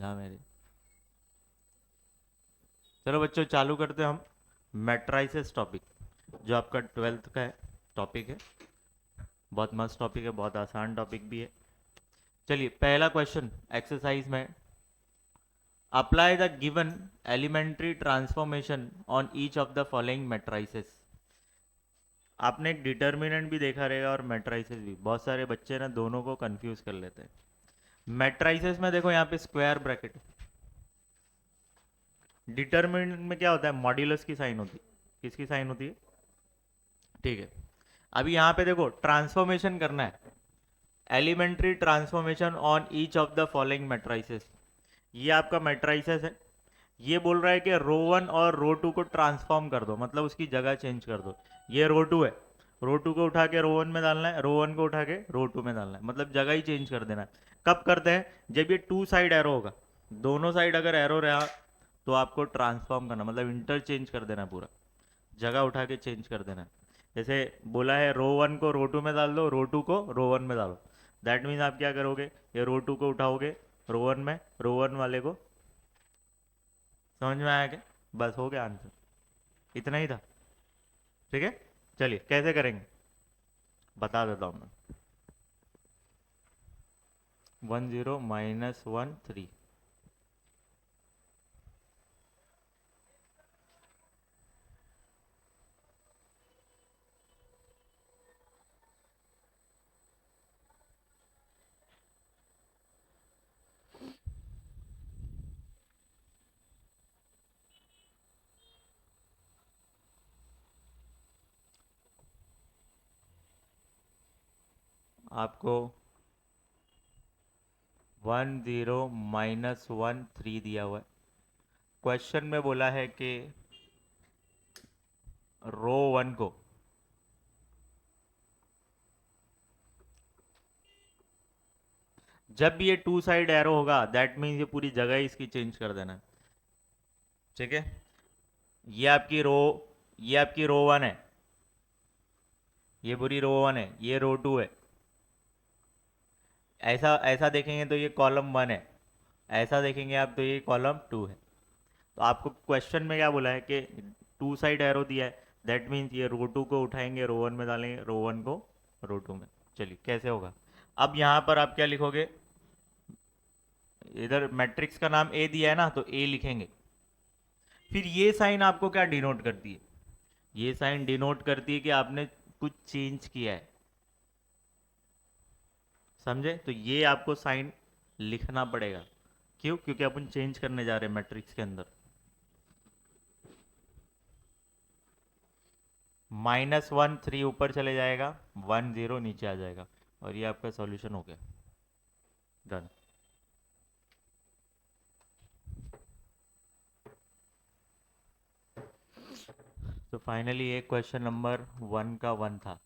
जहाँ मेरे चलो बच्चों चालू करते हैं हम मैट्राइसिस टॉपिक, जो आपका 12th का है टॉपिक है। बहुत मस्त टॉपिक है, बहुत आसान टॉपिक भी है। चलिए पहला क्वेश्चन एक्सरसाइज में, apply the given elementary transformation on each of the following matrices. आपने एक डिटर्मिनेंट भी देखा रहेगा और मैट्राइसेस भी। बहुत सारे बच्चे ना दोनों को कंफ्यूज कर लेते हैं। मैट्राइसेस में देखो यहाँ पे स्क्वायर ब्रैकेट, डिटर्मिनेंट में क्या होता है, मॉड्यूलस की साइन होती है। किसकी साइन होती है? ठीक है। अभी यहाँ पे देखो ट्रांसफॉर्मेशन करना है, elementary transformation on each of the following matrices. ये आपका मैट्राइसेस है। ये बोल रहा है कि रो वन और रो टू को ट्रांसफॉर्म कर दो, मतलब उसकी जगह चेंज कर दो। ये रो टू है, रो टू को उठा के रो वन में डालना है, रो वन को उठा के रो टू में डालना है, मतलब जगह ही चेंज कर देना है। कब करते हैं? जब ये टू साइड एरो होगा, दोनों साइड अगर एरो रहा तो आपको ट्रांसफॉर्म करना, मतलब इंटरचेंज कर देना, पूरा जगह उठा के चेंज कर देना। जैसे बोला है रो वन को रो टू में डाल दो, रो टू को रो वन में डालो। दैट मीन्स आप क्या करोगे, ये रो टू को उठाओगे रो वन में, रो वन वाले को। समझ में आया क्या? बस हो गया आंसर, इतना ही था। ठीक है, चलिए कैसे करेंगे बता देता हूँ मैं। 10 माइनस 1 3। आपको 10 माइनस 1 3 दिया हुआ है। क्वेश्चन में बोला है कि रो वन को जब भी ये टू साइड एरो होगा, दैट मीन्स ये पूरी जगह ही इसकी चेंज कर देना। ठीक है, ये आपकी रो, ये आपकी रो वन है, ये पूरी रो वन है, ये रो टू है। ऐसा ऐसा देखेंगे तो ये कॉलम वन है, ऐसा देखेंगे आप तो ये कॉलम टू है। तो आपको क्वेश्चन में क्या बोला है कि टू साइड एरो दिया है, दैट मीन्स ये रो टू को उठाएंगे रो वन में डालेंगे, रो वन को रो टू में। चलिए कैसे होगा, अब यहाँ पर आप क्या लिखोगे, इधर मैट्रिक्स का नाम ए दिया है ना, तो ए लिखेंगे। फिर ये साइन आपको क्या डिनोट करती है? ये साइन डिनोट करती है कि आपने कुछ चेंज किया है। समझे? तो ये आपको साइन लिखना पड़ेगा। क्यों? क्योंकि अपन चेंज करने जा रहे हैं मैट्रिक्स के अंदर। -1 3 ऊपर चले जाएगा, 1 0 नीचे आ जाएगा, और ये आपका सॉल्यूशन हो गया। डन। तो फाइनली ये क्वेश्चन नंबर 1 का 1 था।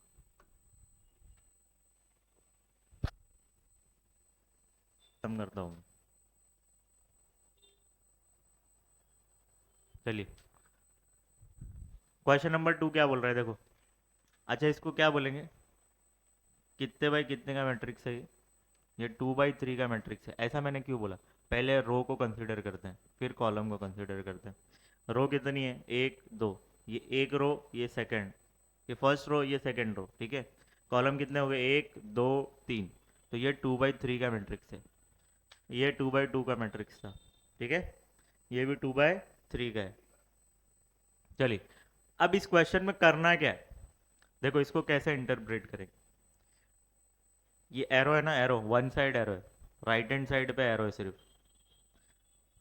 खत्म करता हूँ। चलिए क्वेश्चन नंबर 2 क्या बोल रहा है देखो। अच्छा इसको क्या बोलेंगे, कितने बाई कितने का मैट्रिक्स है ये 2/3 का मैट्रिक्स है। ऐसा मैंने क्यों बोला, पहले रो को कंसीडर करते हैं फिर कॉलम को कंसीडर करते हैं। रो कितनी है, 1 2, ये एक रो, ये सेकंड, ये फर्स्ट रो, ये सेकंड रो। ठीक है, कॉलम कितने हो गए, 1 2 3। तो ये 2/3 का मैट्रिक्स है, ये 2/2 का मैट्रिक्स था। ठीक है, ये भी 2/3 का है। चलिए अब इस क्वेश्चन में करना क्या है, देखो इसको कैसे इंटरप्रेट करें। ये एरो है ना, एरो वन साइड एरो है, राइट हैंड साइड पे एरो है सिर्फ।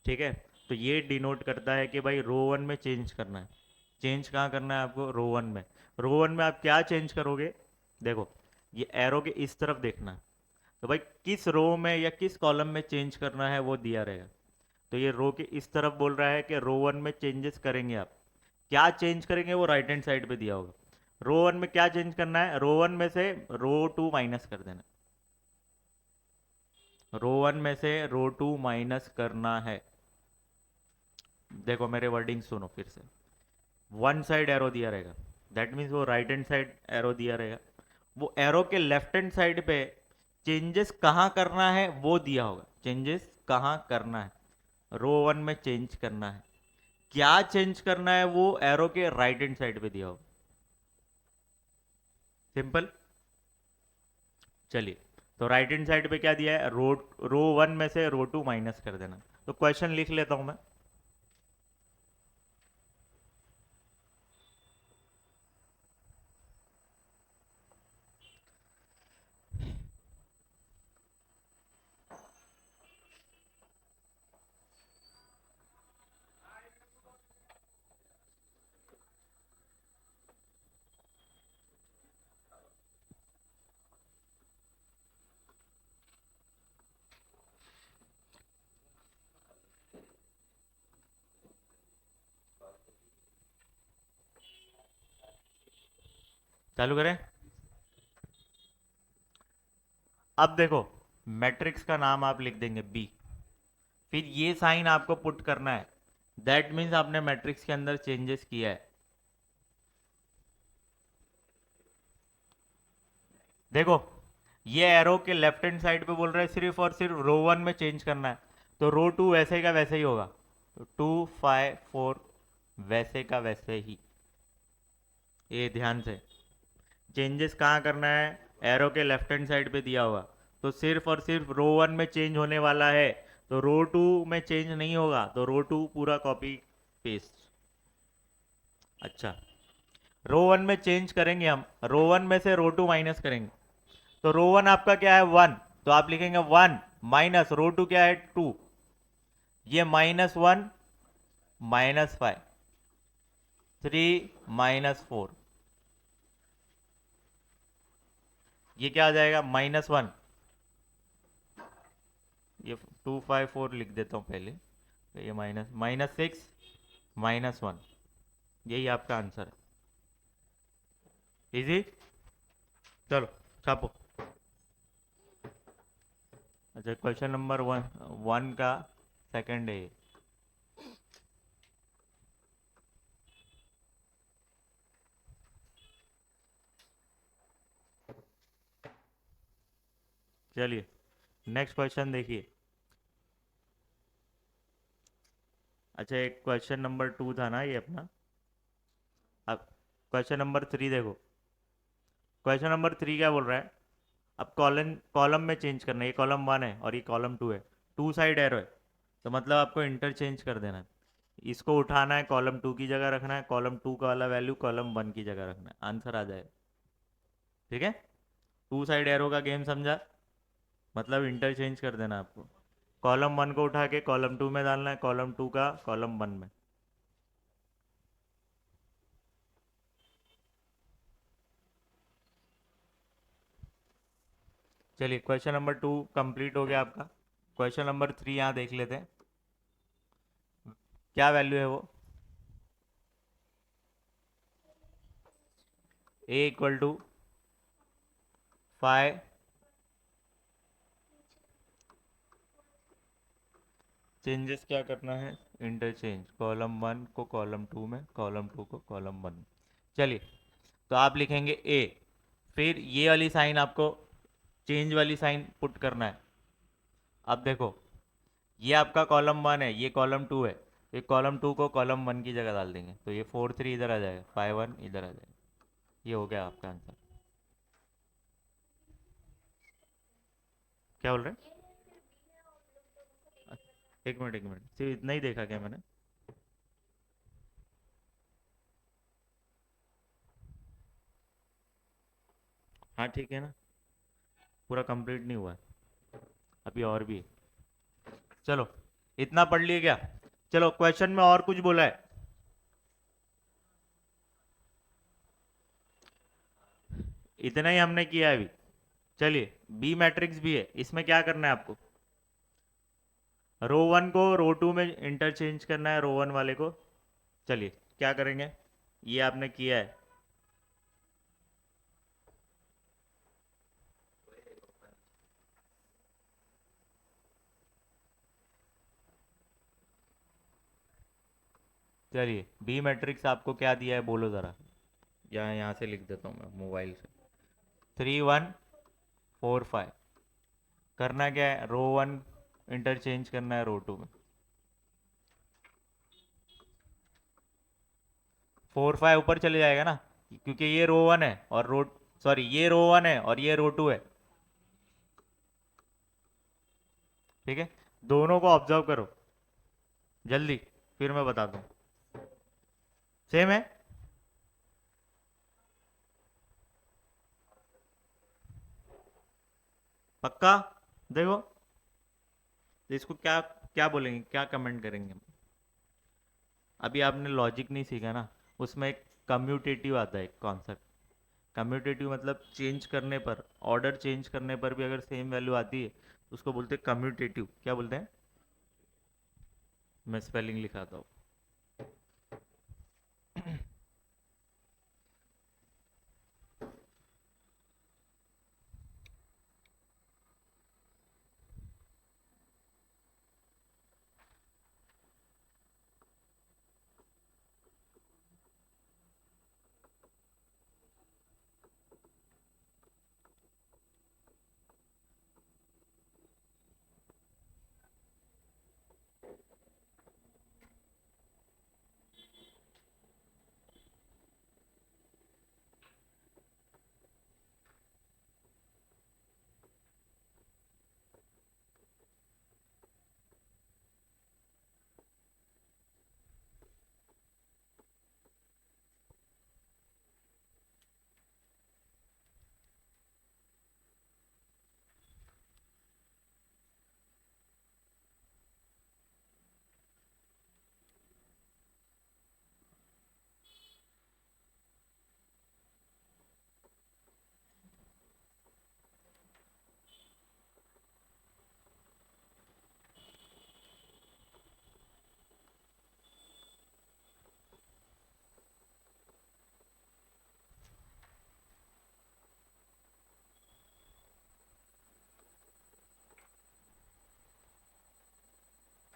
ठीक है, तो ये डिनोट करता है कि भाई रो वन में चेंज करना है। चेंज कहाँ करना है आपको, रो वन में। रो वन में आप क्या चेंज करोगे, देखो ये एरो के इस तरफ देखना है। तो भाई किस रो में या किस कॉलम में चेंज करना है वो दिया रहेगा। तो ये रो के इस तरफ बोल रहा है कि रो वन में चेंजेस करेंगे आप। क्या चेंज करेंगे वो राइट हैंड साइड पे दिया होगा। रो वन में क्या चेंज करना है, रो वन में से रो टू माइनस कर देना। रो वन में से रो टू माइनस करना है। देखो मेरे वर्डिंग सुनो फिर से। वन साइड एरो दिया रहेगा, दैट मीन्स वो राइट हैंड साइड एरो दिया रहेगा। वो एरो के लेफ्ट हैंड साइड पे चेंजेस कहाँ करना है वो दिया होगा, चेंजेस कहाँ करना है। रो वन में चेंज करना है। क्या चेंज करना है वो एरो के राइट हैंड साइड पे दिया हो। सिंपल। चलिए, तो राइट हैंड साइड पे क्या दिया है, रो वन में से रो टू माइनस कर देना। तो क्वेश्चन लिख लेता हूं मैं। चालू करें। अब देखो, मैट्रिक्स का नाम आप लिख देंगे बी, फिर ये साइन आपको पुट करना है। दैट मीन्स आपने मैट्रिक्स के अंदर चेंजेस किया है। देखो, ये एरो के लेफ्ट हैंड साइड पे बोल रहा है सिर्फ और सिर्फ रो वन में चेंज करना है, तो रो टू वैसे का वैसे ही होगा। तो 2 5 4 वैसे का वैसे ही। ये ध्यान से, चेंजेस कहाँ करना है, एरो के लेफ्ट हैंड साइड पे दिया हुआ। तो सिर्फ और सिर्फ रो वन में चेंज होने वाला है, तो रो टू में चेंज नहीं होगा, तो रो टू पूरा कॉपी पेस्ट। अच्छा, रो वन में चेंज करेंगे हम, रो वन में से रो टू माइनस करेंगे। तो रो वन आपका क्या है 1, तो आप लिखेंगे 1 माइनस रो टू क्या है 2, ये -1 -5 3 -4, ये क्या आ जाएगा -1। ये 2 5 4 लिख देता हूँ पहले, तो ये -6 -1, यही आपका आंसर है। इजी। चलो छापो। अच्छा, क्वेश्चन नंबर वन, वन का सेकंड है ये। चलिए नेक्स्ट क्वेश्चन देखिए। अच्छा, एक क्वेश्चन नंबर 2 था ना ये अपना। अब क्वेश्चन नंबर 3 देखो। क्वेश्चन नंबर 3 क्या बोल रहा है, अब कॉलम कॉलम में चेंज करना है। ये कॉलम 1 है और ये कॉलम 2 है, टू साइड एरो है, तो मतलब आपको इंटरचेंज कर देना है। इसको उठाना है, कॉलम 2 की जगह रखना है, कॉलम 2 का वाला वैल्यू कॉलम 1 की जगह रखना है, आंसर आ जाएगा। ठीक है, टू साइड एरो का गेम समझा, मतलब इंटरचेंज कर देना आपको। कॉलम 1 को उठा के कॉलम 2 में डालना है, कॉलम 2 का कॉलम 1 में। चलिए, क्वेश्चन नंबर 2 कंप्लीट हो गया आपका। क्वेश्चन नंबर 3 यहाँ देख लेते हैं, क्या वैल्यू है वो। ए इक्वल टू 5, चेंजेस क्या करना है, इंटरचेंज कॉलम 1 को कॉलम 2 में, कॉलम 2 को कॉलम 1 में। चलिए, तो आप लिखेंगे ए, फिर ये वाली साइन आपको चेंज वाली साइन पुट करना है। अब देखो, ये आपका कॉलम 1 है, ये कॉलम 2 है, ये कॉलम 2 को कॉलम 1 की जगह डाल देंगे, तो ये 4 3 इधर आ जाएगा, 5 1 इधर आ जाएगा। ये हो गया आपका आंसर। क्या बोल रहे हैं, एक मिनट एक मिनट, सिर्फ इतना ही देखा क्या मैंने। हाँ ठीक है ना, पूरा कंप्लीट नहीं हुआ है, अभी और भी है। चलो, इतना पढ़ लिए क्या। चलो, क्वेश्चन में और कुछ बोला है। इतना ही हमने किया है अभी। चलिए, बी मैट्रिक्स भी है, इसमें क्या करना है आपको, रो वन को रो टू में इंटरचेंज करना है, रो वन वाले को। चलिए क्या करेंगे, ये आपने किया है। चलिए, बी मैट्रिक्स आपको क्या दिया है बोलो ज़रा, यहाँ से लिख देता हूँ मैं मोबाइल से। 3 1 4 5, करना क्या है, रो वन इंटरचेंज करना है रो टू में। 4 5 ऊपर चले जाएगा ना, क्योंकि ये रो 1 है और रो, सॉरी ये रो 1 है और ये रो 2 है। ठीक है, दोनों को ऑब्जर्व करो जल्दी, फिर मैं बता दूं। सेम है। पक्का। देखो, तो इसको क्या क्या बोलेंगे, क्या कमेंट करेंगे हम? अभी आपने लॉजिक नहीं सीखा ना, उसमें एक कम्यूटेटिव आता है एक कॉन्सेप्ट। कम्यूटेटिव मतलब चेंज करने पर, ऑर्डर चेंज करने पर भी अगर सेम वैल्यू आती है तो उसको बोलते हैं कम्यूटेटिव। क्या बोलते हैं? मैं स्पेलिंग लिखाता हूँ।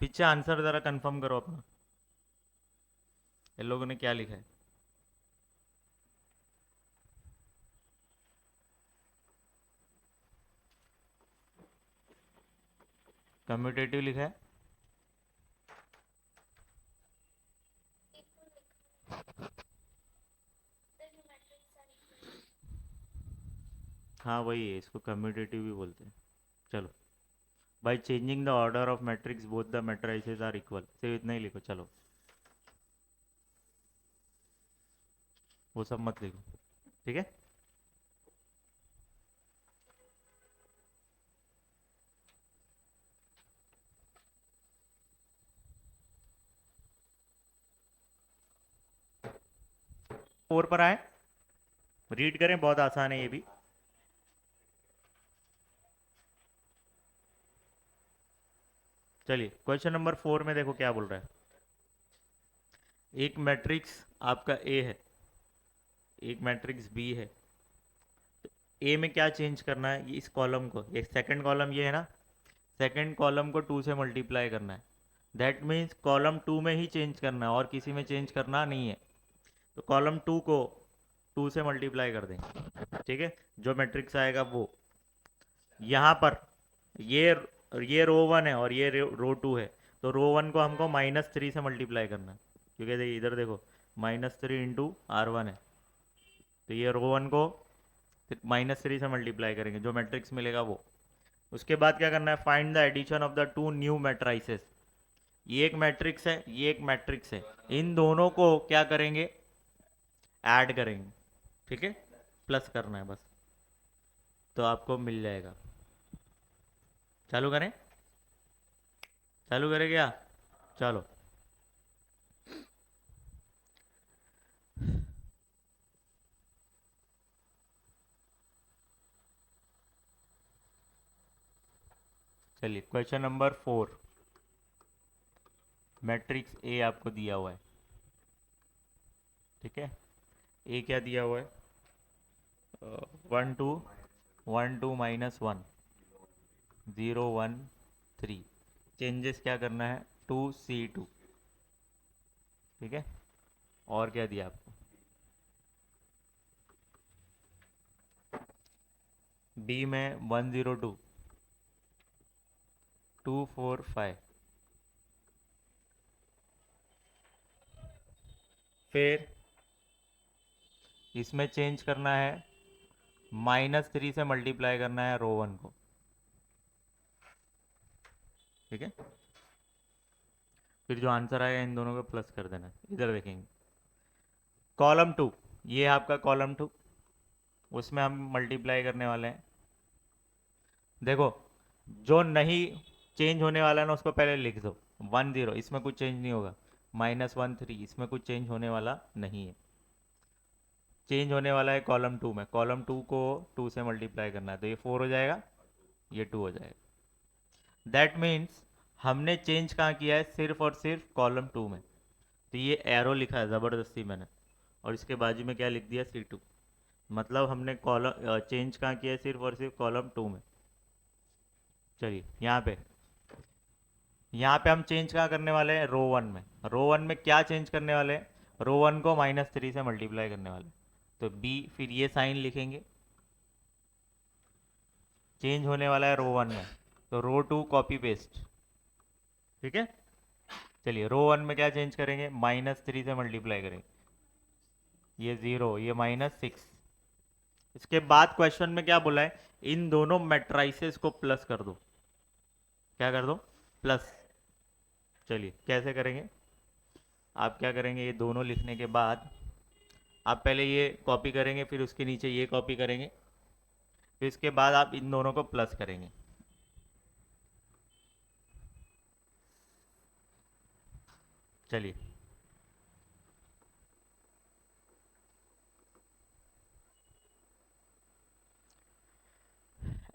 पीछे आंसर ज़रा कंफर्म करो अपना, इन लोगों ने क्या लिखा है? कम्यूटेटिव लिखा है। हाँ वही है, इसको कम्यूटेटिव भी बोलते हैं। चलो, by changing the order of matrix both the matrices are equal, सिर्फ इतना ही लिखो। चलो, वो सब मत लिखो। ठीक है। 4 पर आए, रीड करें, बहुत आसान है ये भी। चलिए, क्वेश्चन नंबर 4 में देखो क्या बोल रहा है। एक मैट्रिक्स आपका ए है, एक मैट्रिक्स बी है। ए में क्या चेंज करना है? इस कॉलम को, ये सेकंड कॉलम ये है ना, सेकंड कॉलम को 2 से मल्टीप्लाई करना है। दैट मीन्स कॉलम 2 में ही चेंज करना है और किसी में चेंज करना नहीं है। तो कॉलम 2 को 2 से मल्टीप्लाई कर देंगे। ठीक है, जो मैट्रिक्स आएगा वो यहाँ पर, ये ये रो 1 है और ये रो 2 है। तो रो 1 को हमको -3 से मल्टीप्लाई करना है, क्योंकि इधर देखो, -3 × R1 है। तो ये रो 1 को -3 से मल्टीप्लाई करेंगे, जो मैट्रिक्स मिलेगा वो। उसके बाद क्या करना है? Find the addition of the two new matrices. ये एक मैट्रिक्स है, ये एक मैट्रिक्स है, इन दोनों को क्या करेंगे? ऐड करेंगे। ठीक है, प्लस करना है बस, तो आपको मिल जाएगा। चालू करें? चालू करें क्या? चलो, चलिए क्वेश्चन नंबर 4। मैट्रिक्स ए आपको दिया हुआ है। ठीक है, ए क्या दिया हुआ है? 1 2 -1 0 1 3। चेंजेस क्या करना है? 2 C 2। ठीक है, और क्या दिया आपको? बी में 1 0 2 2 4 5। फिर इसमें चेंज करना है, -3 से मल्टीप्लाई करना है रो 1 को, ठीक है। फिर जो आंसर आएगा इन दोनों को प्लस कर देना। इधर देखेंगे कॉलम 2, ये है आपका कॉलम 2, उसमें हम मल्टीप्लाई करने वाले हैं। देखो जो नहीं चेंज होने वाला है ना उसको पहले लिख दो। 1 0 इसमें कुछ चेंज नहीं होगा, -1 3 इसमें कुछ चेंज होने वाला नहीं है। चेंज होने वाला है कॉलम 2 में, कॉलम 2 को 2 से मल्टीप्लाई करना है, तो ये 4 हो जाएगा, ये 2 हो जाएगा। दैट मीन्स हमने चेंज कहाँ किया है, सिर्फ और सिर्फ कॉलम 2 में। तो ये एरो लिखा है ज़बरदस्ती मैंने, और इसके बाजू में क्या लिख दिया, C2। मतलब हमने कॉलम चेंज कहाँ किया है, सिर्फ और सिर्फ कॉलम 2 में। चलिए यहाँ पे हम चेंज कहाँ करने वाले हैं, रो 1 में। रो 1 में क्या चेंज करने वाले हैं, रो 1 को -3 से मल्टीप्लाई करने वाले। तो बी, फिर ये साइन लिखेंगे, चेंज होने वाला है रो 1 में, तो रो 2 कॉपी पेस्ट, ठीक है। चलिए रो 1 में क्या चेंज करेंगे, -3 से मल्टीप्लाई करेंगे, ये 0, ये -6। इसके बाद क्वेश्चन में क्या बोला है, इन दोनों मैट्राइसेस को प्लस कर दो। क्या कर दो, प्लस। चलिए कैसे करेंगे, आप क्या करेंगे, ये दोनों लिखने के बाद आप पहले ये कॉपी करेंगे, फिर उसके नीचे ये कॉपी करेंगे, फिर इसके बाद आप इन दोनों को प्लस करेंगे। चलिए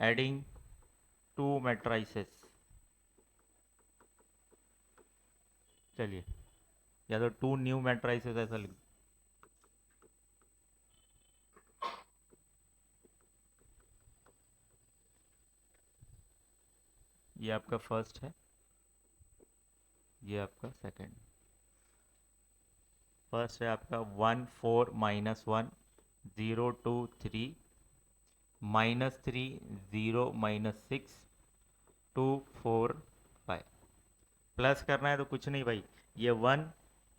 एडिंग 2 मैट्राइसेस, चलिए या तो 2 न्यू मैट्राइसेस ऐसा लिख, ये आपका फर्स्ट है, ये आपका सेकंड। फर्स्ट है आपका 1 4 -1 0 2 3 -3 0 -6 2 4 5। प्लस करना है तो कुछ नहीं भाई, ये 1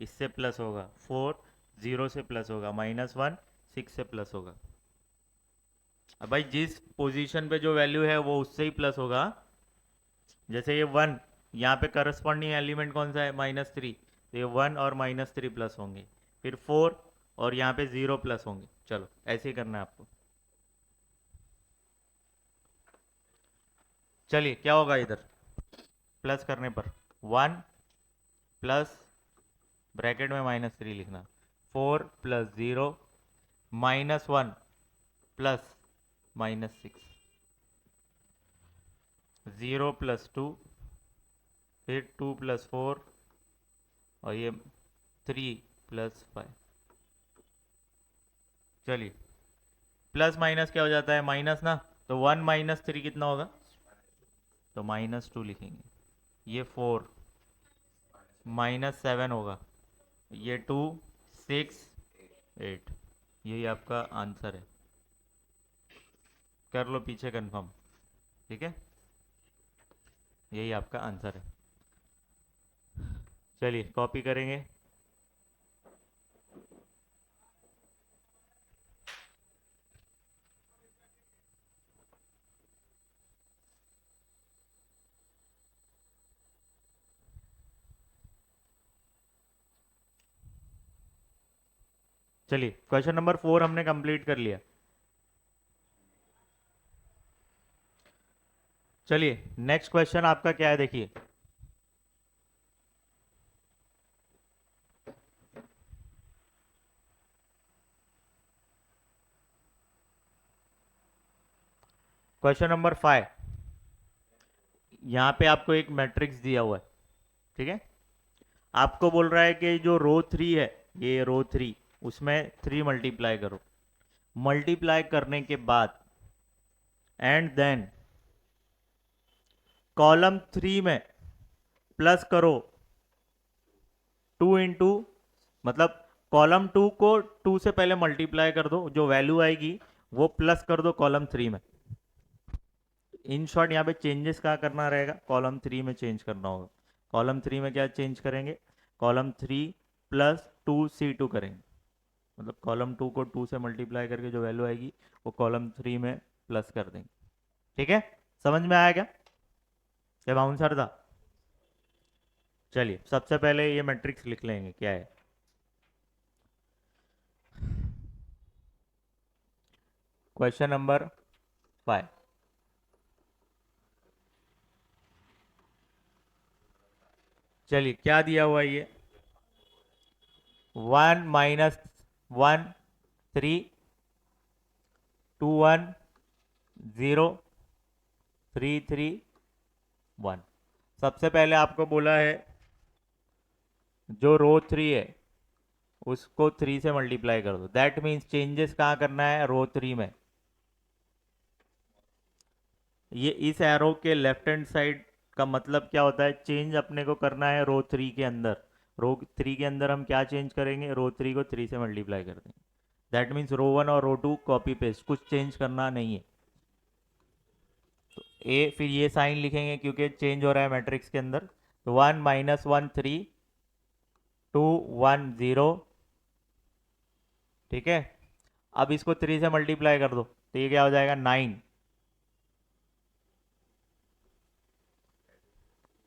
इससे प्लस होगा, 4 0 से प्लस होगा, -1 6 से प्लस होगा। अब भाई जिस पोजीशन पे जो वैल्यू है वो उससे ही प्लस होगा। जैसे ये 1, यहाँ पे करस्पॉन्डिंग एलिमेंट कौन सा है, -3, तो ये 1 और -3 प्लस होंगे, फिर 4 और यहाँ पे 0 प्लस होंगे। चलो ऐसे ही करना है आपको। चलिए क्या होगा इधर, प्लस करने पर 1 प्लस, ब्रैकेट में -3 लिखना, 4 प्लस 0 -1 प्लस -6, 0 प्लस 2, फिर 2 प्लस 4 और ये 3 प्लस 5। चलिए प्लस माइनस क्या हो जाता है, माइनस ना, तो 1 -3 कितना होगा, तो -2 लिखेंगे, ये 4 -7 होगा, ये 2 6 8। यही आपका आंसर है, कर लो पीछे कंफर्म, ठीक है, यही आपका आंसर है। चलिए कॉपी करेंगे, चलिए क्वेश्चन नंबर 4 हमने कंप्लीट कर लिया। चलिए नेक्स्ट क्वेश्चन आपका क्या है, देखिए क्वेश्चन नंबर 5। यहाँ पे आपको एक मैट्रिक्स दिया हुआ है, ठीक है। आपको बोल रहा है कि जो रो 3 है, ये रो 3, उसमें 3 मल्टीप्लाई करो। मल्टीप्लाई करने के बाद एंड देन कॉलम 3 में प्लस करो 2 इंटू, मतलब कॉलम 2 को 2 से पहले मल्टीप्लाई कर दो, जो वैल्यू आएगी वो प्लस कर दो कॉलम 3 में। इन शॉर्ट यहाँ पे चेंजेस क्या करना रहेगा, कॉलम 3 में चेंज करना होगा। कॉलम 3 में क्या चेंज करेंगे, कॉलम 3 प्लस 2 C2 करेंगे, मतलब कॉलम 2 को 2 से मल्टीप्लाई करके जो वैल्यू आएगी वो कॉलम 3 में प्लस कर देंगे। ठीक है, समझ में आया क्या? क्या बाउंसर था? चलिए सबसे पहले ये मैट्रिक्स लिख लेंगे क्या है। Question number 5। चलिए क्या दिया हुआ है ये, 1 - 1 - 3 2 1 0 3 3 1। सबसे पहले आपको बोला है जो रो 3 है उसको 3 से मल्टीप्लाई कर दो। दैट मीन्स चेंजेस कहाँ करना है, रो 3 में। ये इस एरो के लेफ्ट हैंड साइड का मतलब क्या होता है, चेंज अपने को करना है रो 3 के अंदर। रो 3 के अंदर हम क्या चेंज करेंगे, रो 3 को 3 से मल्टीप्लाई कर देंगे। दैट मीन्स रो 1 और रो 2 कॉपी पेस्ट, कुछ चेंज करना नहीं है। तो ए फिर ये साइन लिखेंगे क्योंकि चेंज हो रहा है मैट्रिक्स के अंदर। तो 1 - 1 - 3 2 1 0। ठीक है, अब इसको 3 से मल्टीप्लाई कर दो तो ये क्या हो जाएगा, 9।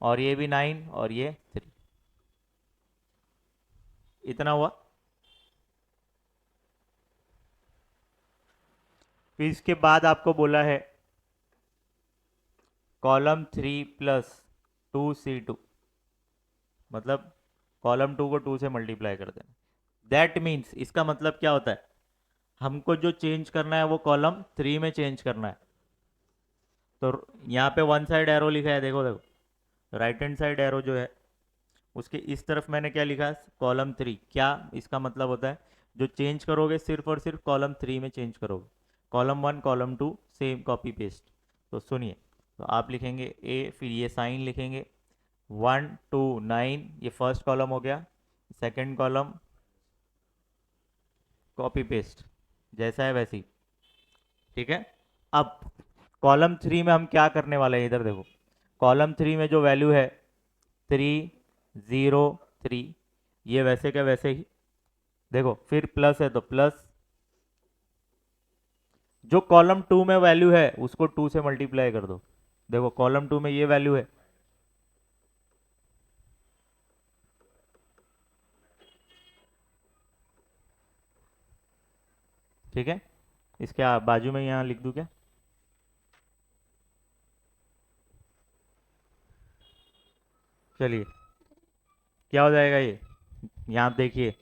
और ये भी 9 और ये 3। इतना हुआ। फिर इसके बाद आपको बोला है कॉलम 3 प्लस 2C2, मतलब कॉलम 2 को 2 से मल्टीप्लाई कर देना। दैट मीन्स इसका मतलब क्या होता है, हमको जो चेंज करना है वो कॉलम 3 में चेंज करना है। तो यहाँ पे वन साइड एरो लिखा है, देखो देखो राइट हैंड साइड एरो जो है उसके इस तरफ मैंने क्या लिखा है, कॉलम 3। क्या इसका मतलब होता है, जो चेंज करोगे सिर्फ और सिर्फ कॉलम 3 में चेंज करोगे। Column 1 column 2 same copy paste. तो सुनिए, तो आप लिखेंगे ए, फिर ये साइन लिखेंगे 1 2 9, ये फर्स्ट कॉलम हो गया। सेकंड कॉलम कॉपी पेस्ट जैसा है वैसे ही। ठीक है, अब कॉलम 3 में हम क्या करने वाले हैं, इधर देखो। कॉलम 3 में जो वैल्यू है 3 0 3, ये वैसे का वैसे ही। देखो फिर प्लस है तो प्लस, जो कॉलम 2 में वैल्यू है उसको 2 से मल्टीप्लाई कर दो। देखो कॉलम 2 में ये वैल्यू है, ठीक है। इसके बाजू में यहाँ लिख दूं क्या, चलिए क्या हो जाएगा ये, यहाँ देखिए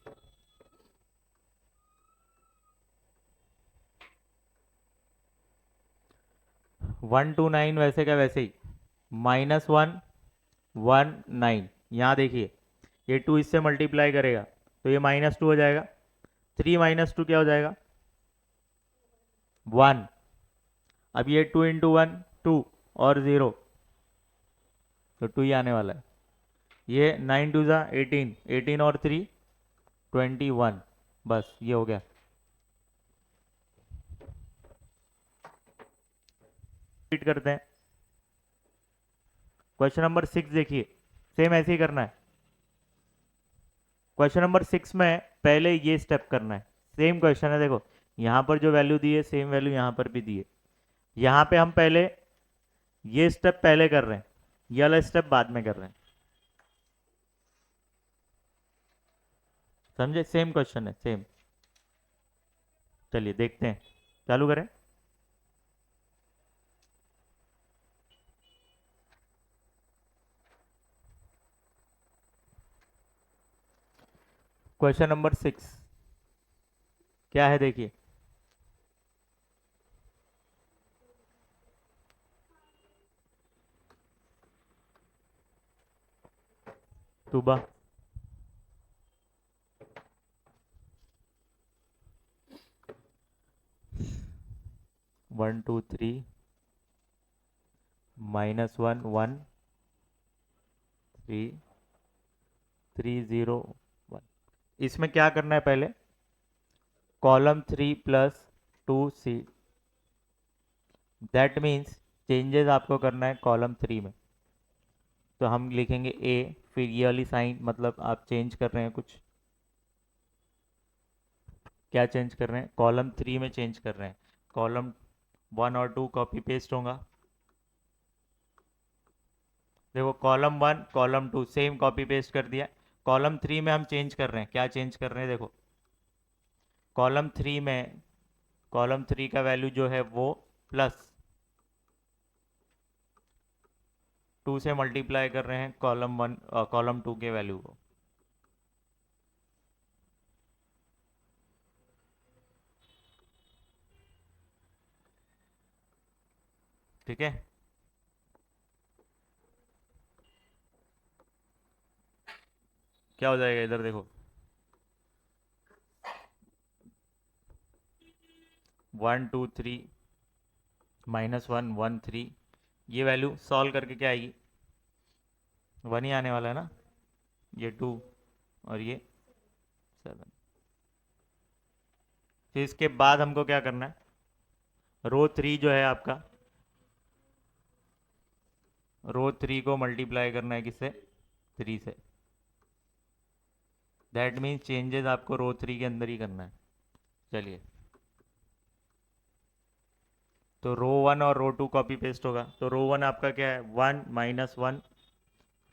1 2 9 वैसे का वैसे ही, -1 1 9। यहाँ देखिए ये 2 इससे मल्टीप्लाई करेगा तो ये -2 हो जाएगा। 3 - 2 क्या हो जाएगा, 1। अब ये 2 × 1 2 और 0, तो 2 ही आने वाला है। ये 9 2 = 18, 18 और 3 21। बस ये हो गया। रिपीट करते हैं, क्वेश्चन नंबर 6 देखिए, सेम ऐसे ही करना है। क्वेश्चन नंबर 6 में पहले ये स्टेप करना है। सेम क्वेश्चन है, देखो यहाँ पर जो वैल्यू दी है सेम वैल्यू यहाँ पर भी दी है। यहाँ पे हम पहले ये स्टेप पहले कर रहे हैं, ये वाला स्टेप बाद में कर रहे हैं। समझे, सेम क्वेश्चन है सेम। चलिए देखते हैं, चालू करें। क्वेश्चन नंबर 6 क्या है देखिए, सुबह 1 2 3 -1 1 3 3 0 1। इसमें क्या करना है, पहले column 3 plus 2C। That means changes आपको करना है कॉलम 3 में। तो हम लिखेंगे ए, फिर ये वाली साइन, मतलब आप चेंज कर रहे हैं कुछ। क्या चेंज कर रहे हैं? कॉलम 3 में चेंज कर रहे हैं। कॉलम 1 और 2 कॉपी पेस्ट होगा। देखो column 1 column 2 same copy paste कर दिया। कॉलम 3 में हम चेंज कर रहे हैं। क्या चेंज कर रहे हैं? देखो कॉलम 3 में, कॉलम 3 का वैल्यू जो है वो प्लस 2 से मल्टीप्लाई कर रहे हैं कॉलम 1 कॉलम 2 के वैल्यू को। ठीक है। क्या हो जाएगा इधर देखो, 1 2 3 -1 1 3, ये वैल्यू सॉल्व करके क्या आएगी? 1 ही आने वाला है ना। ये 2 और ये 7। फिर इसके बाद हमको क्या करना है? रो 3 जो है आपका, रो 3 को मल्टीप्लाई करना है किससे? 3 से। दैट मीन्स चेंजेस आपको रो 3 के अंदर ही करना है। चलिए, तो रो 1 और रो 2 कॉपी पेस्ट होगा। तो रो 1 आपका क्या है? 1 -1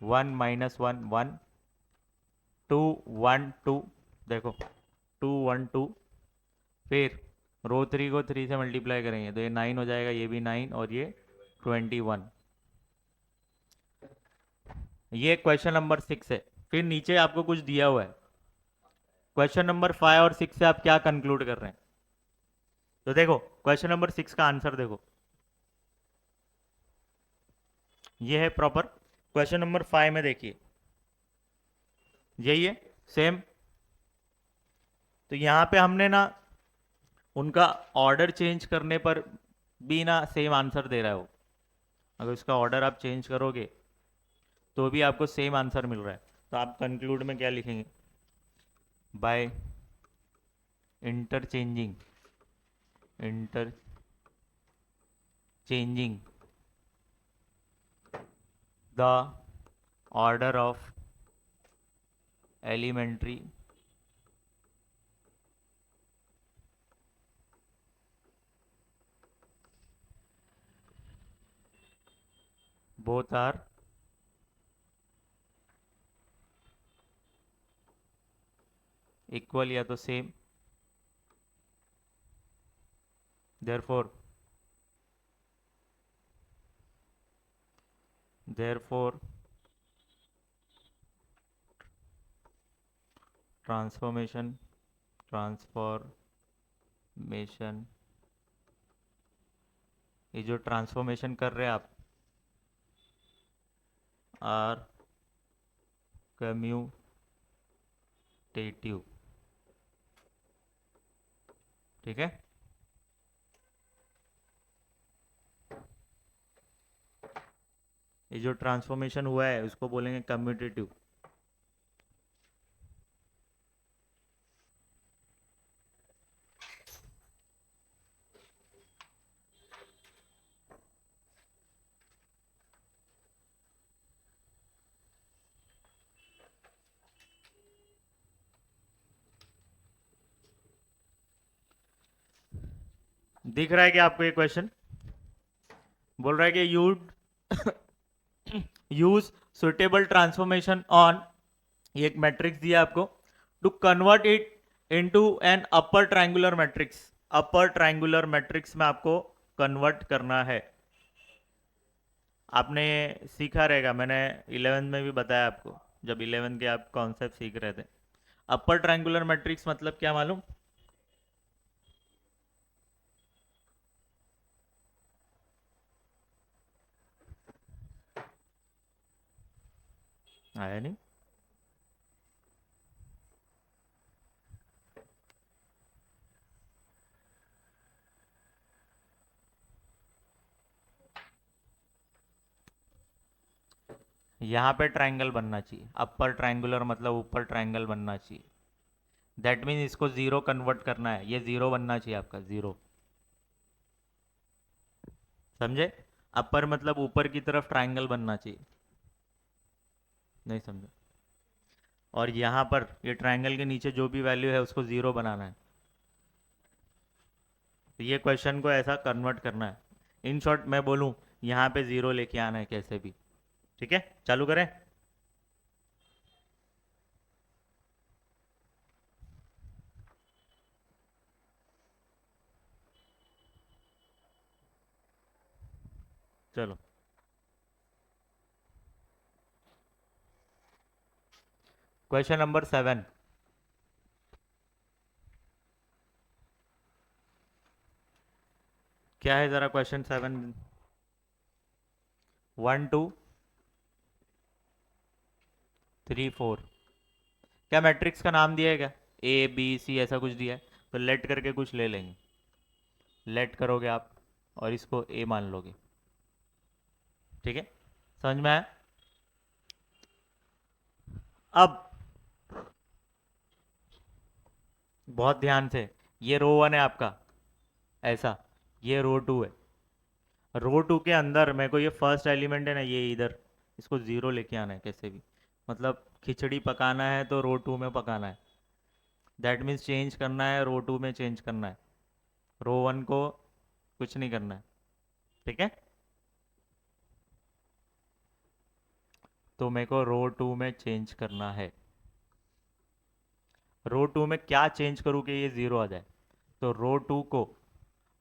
1 -1 1 2 1 2। देखो 2 1 2। फिर रो 3 को 3 से मल्टीप्लाई करेंगे तो ये 9 हो जाएगा, ये भी 9 और ये 21। ये क्वेश्चन नंबर 6 है। फिर नीचे आपको कुछ दिया हुआ है। क्वेश्चन नंबर 5 और 6 से आप क्या कंक्लूड कर रहे हैं? तो देखो क्वेश्चन नंबर 6 का आंसर देखो, ये है प्रॉपर। क्वेश्चन नंबर 5 में देखिए, यही है सेम। तो यहाँ पे हमने ना उनका ऑर्डर चेंज करने पर भी ना सेम आंसर दे रहा है वो। अगर इसका ऑर्डर आप चेंज करोगे तो भी आपको सेम आंसर मिल रहा है। तो आप कंक्लूड में क्या लिखेंगे? By interchanging, interchanging the order of elementary both are equal या तो सेम, therefore therefore ट्रांसफॉर्मेशन, ये जो ट्रांसफॉर्मेशन कर रहे हैं आप आर कम्यूटेटिव। ठीक है। ये जो ट्रांसफॉर्मेशन हुआ है उसको बोलेंगे कम्यूटेटिव। दिख रहा है कि आपको ये क्वेश्चन बोल रहा है कि यूज सुटेबल ट्रांसफॉर्मेशन ऑन, ये एक मैट्रिक्स दिया आपको, to convert it into an upper triangular matrix. Upper triangular matrix में आपको कन्वर्ट करना है। आपने सीखा रहेगा, मैंने 11th में भी बताया आपको, जब 11th के आप कॉन्सेप्ट सीख रहे थे। अपर ट्रायंगुलर मैट्रिक्स मतलब क्या मालूम? आया नहीं? यहाँ पे ट्रायंगल बनना चाहिए। अपर ट्रायंगुलर मतलब ऊपर ट्रायंगल बनना चाहिए। दैट मीन इसको जीरो कन्वर्ट करना है, ये जीरो बनना चाहिए आपका, जीरो। समझे? अपर मतलब ऊपर की तरफ ट्रायंगल बनना चाहिए। नहीं समझे? और यहाँ पर ये ट्रायंगल के नीचे जो भी वैल्यू है उसको जीरो बनाना है। तो ये क्वेश्चन को ऐसा कन्वर्ट करना है। इन शॉर्ट मैं बोलूँ, यहाँ पे ज़ीरो लेके आना है कैसे भी। ठीक है, चालू करें। चलो, क्वेश्चन नंबर 7। क्या है ज़रा क्वेश्चन 7? 1 2 3 4। क्या मैट्रिक्स का नाम दिया है क्या? ए बी सी ऐसा कुछ दिया है? तो लेट करके कुछ ले लेंगे। लेट करोगे आप और इसको ए मान लोगे। ठीक है, समझ में आया? अब बहुत ध्यान से, ये रो 1 है आपका, ऐसा। ये रो 2 है। रो 2 के अंदर मेरे को ये फर्स्ट एलिमेंट है ना, ये इधर, इसको ज़ीरो लेके आना है कैसे भी। मतलब खिचड़ी पकाना है तो रो 2 में पकाना है। दैट मीन्स चेंज करना है, रो 2 में चेंज करना है। रो 1 को कुछ नहीं करना है। ठीक है, तो मेरे को रो 2 में चेंज करना है। रो 2 में क्या चेंज करूँ कि ये ज़ीरो आ जाए? तो रो 2 को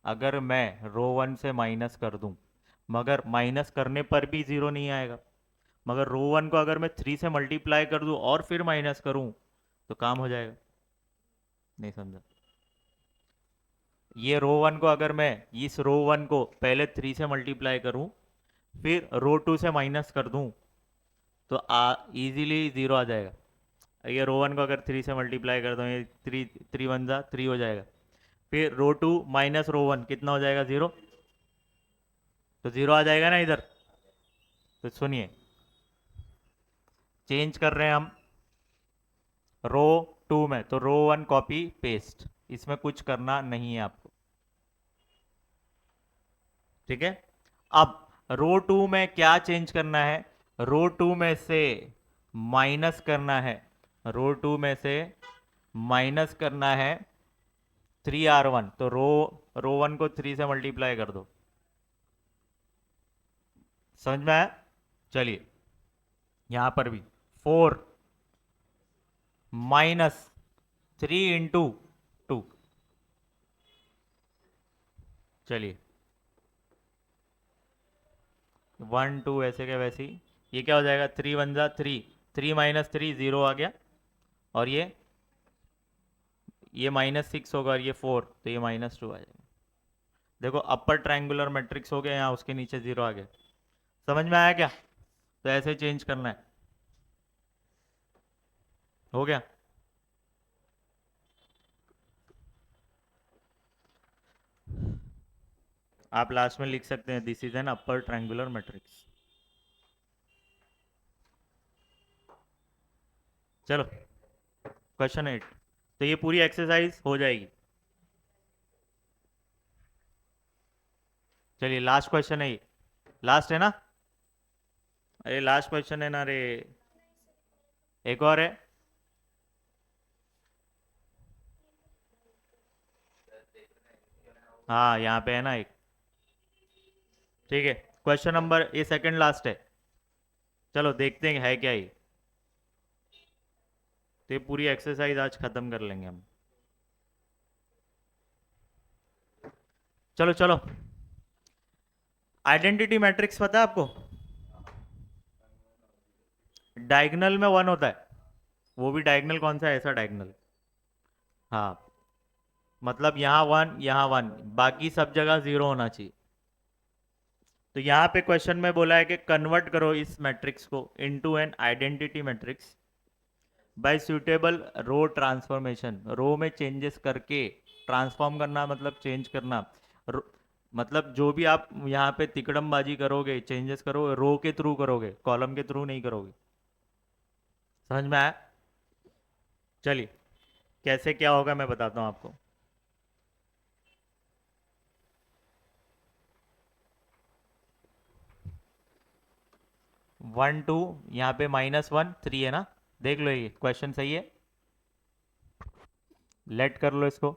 अगर मैं रो 1 से माइनस कर दूं, मगर माइनस करने पर भी ज़ीरो नहीं आएगा। मगर रो 1 को अगर मैं 3 से मल्टीप्लाई कर दूं और फिर माइनस करूं तो काम हो जाएगा। नहीं समझा? ये रो 1 को अगर मैं इस रो 1 को पहले 3 से मल्टीप्लाई करूं, फिर रो 2 से माइनस कर दूं, तो इजीली ज़ीरो आ जाएगा। ये रो 1 को अगर 3 से मल्टीप्लाई कर दूं, ये 3 3 1 जा 3 हो जाएगा। फिर रो 2 माइनस रो 1 कितना हो जाएगा? ज़ीरो। तो ज़ीरो आ जाएगा ना इधर। तो सुनिए, चेंज कर रहे हैं हम रो 2 में, तो रो 1 कॉपी पेस्ट, इसमें कुछ करना नहीं है आपको। ठीक है, अब रो 2 में क्या चेंज करना है? रो 2 में से माइनस करना है। रो 2 में से माइनस करना है 3R1। तो रो 1 को 3 से मल्टीप्लाई कर दो। समझ में आया? चलिए, यहां पर भी 4 माइनस 3 × 2। चलिए, 1 2 ऐसे के वैसे ही। ये क्या हो जाएगा? 3 1 जा 3, 3 माइनस 3 ज़ीरो आ गया। और ये -6 होगा और ये 4, तो ये -2 आ जाएगा। देखो, अपर ट्रायंगुलर मैट्रिक्स हो गया, यहाँ उसके नीचे ज़ीरो आ गया। समझ में आया क्या? तो ऐसे चेंज करना है। हो गया? आप लास्ट में लिख सकते हैं this is an upper triangular matrix. चलो, क्वेश्चन 8। तो ये पूरी एक्सरसाइज हो जाएगी। चलिए, लास्ट क्वेश्चन है ये। लास्ट है ना? अरे लास्ट क्वेश्चन है ना रे। एक और है। हाँ, यहाँ पे है ना एक। ठीक है, क्वेश्चन नंबर, ये सेकंड लास्ट है। चलो देखते हैं है क्या ये। तो ये पूरी एक्सरसाइज आज खत्म कर लेंगे हम। चलो चलो, आइडेंटिटी मैट्रिक्स पता है आपको? डायगोनल में 1 होता है। वो भी डायगोनल कौन सा है? ऐसा डायगोनल। हाँ, मतलब यहाँ 1 यहाँ 1, बाकी सब जगह ज़ीरो होना चाहिए। तो यहाँ पे क्वेश्चन में बोला है कि कन्वर्ट करो इस मैट्रिक्स को into an identity matrix by suitable row transformation. Row में चेंजेस करके ट्रांसफॉर्म करना, मतलब चेंज करना। मतलब जो भी आप यहाँ पे तिकड़मबाजी करोगे, चेंजेस करोगे, रो के थ्रू करोगे, कॉलम के थ्रू नहीं करोगे। समझ में आया? चलिए, कैसे क्या होगा मैं बताता हूँ आपको। 1 2, यहाँ पे -1 3 है ना? देख लो, ये क्वेश्चन सही है। लेट कर लो इसको।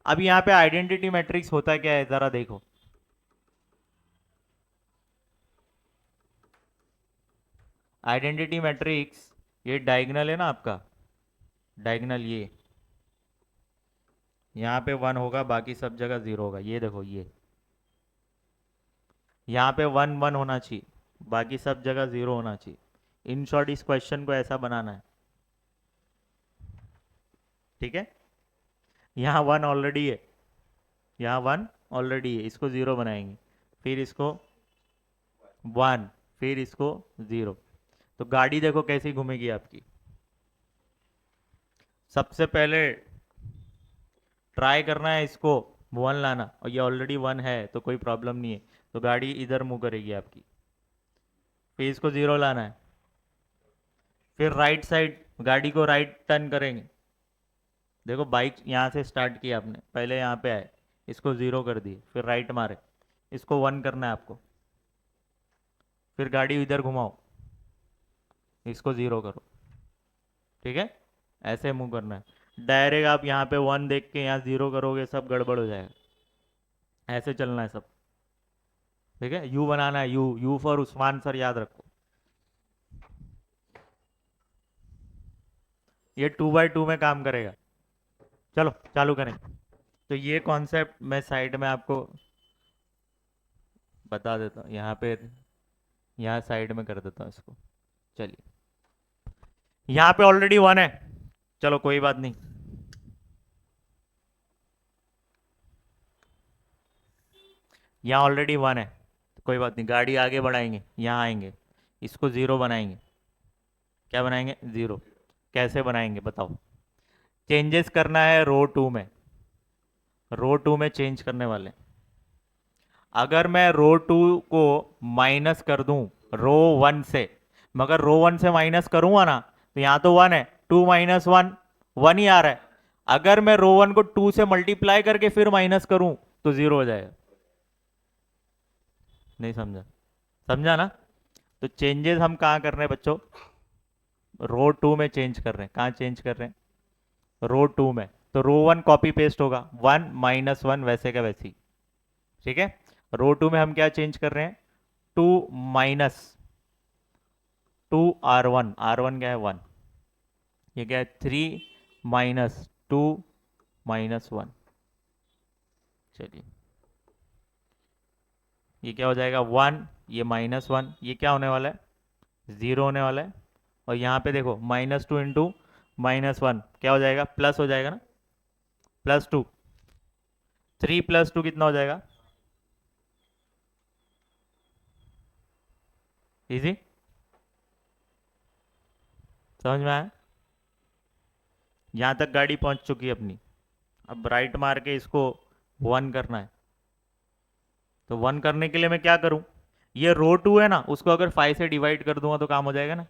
अब यहाँ पे आइडेंटिटी मैट्रिक्स होता क्या है जरा देखो। आइडेंटिटी मैट्रिक्स ये डायगोनल है ना आपका, डायगोनल ये यहाँ पे 1 होगा, बाकी सब जगह 0 होगा। ये देखो, ये यहाँ पे 1 1 होना चाहिए, बाकी सब जगह 0 होना चाहिए। इन शॉर्ट इस क्वेश्चन को ऐसा बनाना है, ठीक है। यहाँ 1 ऑलरेडी है, यहाँ 1 ऑलरेडी है, इसको 0 बनाएंगे, फिर इसको 1, फिर इसको 0। तो गाड़ी देखो कैसी घूमेगी आपकी। सबसे पहले ट्राई करना है इसको 1 लाना, और ये ऑलरेडी 1 है तो कोई प्रॉब्लम नहीं है, तो गाड़ी इधर मूव करेगी आपकी। फिर इसको 0 लाना है, फिर राइट साइड गाड़ी को राइट टर्न करेंगे। देखो बाइक यहाँ से स्टार्ट किया आपने, पहले यहाँ पे आए, इसको 0 कर दिए, फिर राइट मारे, इसको 1 करना है आपको, फिर गाड़ी इधर घुमाओ, इसको 0 करो, ठीक है। ऐसे मूव करना है। डायरेक्ट आप यहाँ पे 1 देख के यहाँ 0 करोगे, सब गड़बड़ हो जाएगा। ऐसे चलना है सब, ठीक है। यू बनाना है, you, you for Usman sir, याद रखो। ये 2x2 में काम करेगा। चलो चालू करें। तो ये कॉन्सेप्ट मैं साइड में आपको बता देता हूँ, यहाँ पे, यहाँ साइड में कर देता हूँ इसको। चलिए, यहाँ पे ऑलरेडी 1 है, चलो कोई बात नहीं। यहाँ ऑलरेडी 1 है तो कोई बात नहीं, गाड़ी आगे बढ़ाएंगे, यहाँ आएंगे, इसको 0 बनाएंगे। क्या बनाएंगे? 0। कैसे बनाएंगे बताओ? चेंजेस करना है रो 2 में, रो 2 में चेंज करने वाले। अगर मैं रो 2 को माइनस कर दूं रो 1 से, मगर रो 1 से माइनस करूंगा ना, तो यहाँ तो 1 है, 2 माइनस 1, 1 ही आ रहा है। अगर मैं रो 1 को 2 से मल्टीप्लाई करके फिर माइनस करूं तो 0 हो जाएगा। नहीं समझा? समझा ना? तो चेंजेस हम कहाँ कर रहे हैं बच्चों? रो 2 में चेंज कर रहे हैं। कहाँ चेंज कर रहे हैं? रो 2 में। तो रो 1 कॉपी पेस्ट होगा, 1 माइनस 1 वैसे का वैसे ही, ठीक है। रो 2 में हम क्या चेंज कर रहे हैं? 2 माइनस 2 R1, R1 क्या है? 1। ये क्या है? 3 माइनस 2 माइनस 1। चलिए, ये क्या हो जाएगा? 1, ये माइनस 1, ये क्या होने वाला है? 0 होने वाला है। और यहाँ पे देखो -2 इंटू -1 क्या हो जाएगा? प्लस हो जाएगा ना, +2। 3 + 2 कितना हो जाएगा? इजी, समझ में आया? यहाँ तक गाड़ी पहुँच चुकी है अपनी। अब राइट मार के इसको 1 करना है। तो 1 करने के लिए मैं क्या करूँ? ये रो 2 है ना, उसको अगर 5 से डिवाइड कर दूंगा तो काम हो जाएगा ना।